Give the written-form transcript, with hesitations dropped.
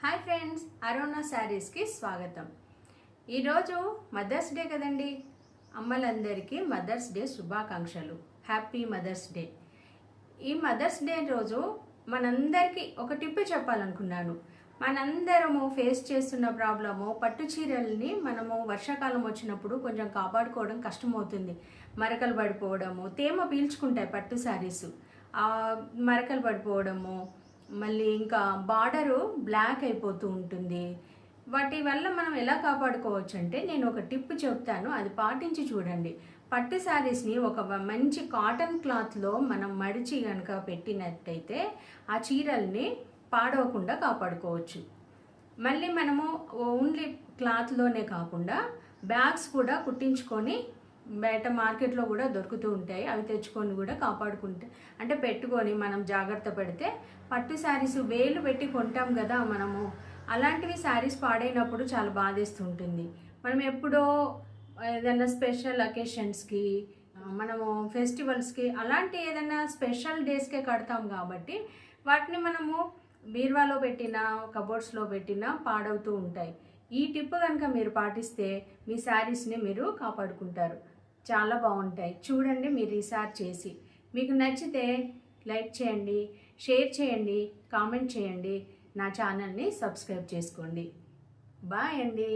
Hi friends, అరుణ శారీస్కి స్వాగతం. ఈరోజు మదర్స్ డే కదండి. అమ్మలందరికీ మదర్స్ డే శుభాకాంక్షలు. Happy mother's day. ఈ మదర్స్ డే రోజు మనందరికీ ఒక టిప్ చెప్పాలనుకున్నాను. మనందరము ఫేస్ చేస్తున్న ప్రాబ్లము పట్టు చీరల్ని మనము వర్షాకాలం వచ్చినప్పుడు కొంచెం కాపాడుకోవడం కష్టమవుతుంది. మరకలు పడిపోవడము, తేమ పీల్చుకుంటాయి పట్టు శారీస్. మరకలు పడిపోవడము, మళ్ళీ ఇంకా బార్డరు బ్లాక్ అయిపోతూ ఉంటుంది. వాటి వల్ల మనం ఎలా కాపాడుకోవచ్చు అంటే నేను ఒక టిప్ చెప్తాను, అది పాటించి చూడండి. పట్టు శారీస్ని ఒక మంచి కాటన్ క్లాత్లో మనం మడిచి కనుక పెట్టినట్టయితే ఆ చీరల్ని పాడవకుండా కాపాడుకోవచ్చు. మళ్ళీ మనము ఓన్లీ క్లాత్లోనే కాకుండా బ్యాగ్స్ కూడా కుట్టించుకొని బయట మార్కెట్లో కూడా దొరుకుతూ ఉంటాయి. అవి తెచ్చుకొని కూడా కాపాడుకుంటే అంటే పెట్టుకొని మనం జాగ్రత్త పడితే పట్టు శారీస్ వేలు పెట్టి కొంటాం కదా మనము, అలాంటివి శారీస్ పాడైనప్పుడు చాలా బాధేస్తుంటుంది. మనం ఎప్పుడో ఏదైనా స్పెషల్ అకేషన్స్కి, మనము ఫెస్టివల్స్కి, అలాంటి ఏదైనా స్పెషల్ డేస్కే కడతాం కాబట్టి వాటిని మనము బీరువాలో పెట్టినా కబోర్డ్స్లో పెట్టినా పాడవుతూ ఉంటాయి. ఈ టిప్ కనుక మీరు పాటిస్తే మీ శారీస్ని మీరు కాపాడుకుంటారు. చాలా బాగుంటాయి. చూడండి, మీరు రీసార్చ్ చేసి మీకు నచ్చితే లైక్ చేయండి, షేర్ చేయండి, కామెంట్ చేయండి, నా ఛానల్ని సబ్స్క్రైబ్ చేసుకోండి. బాయ్ అండి.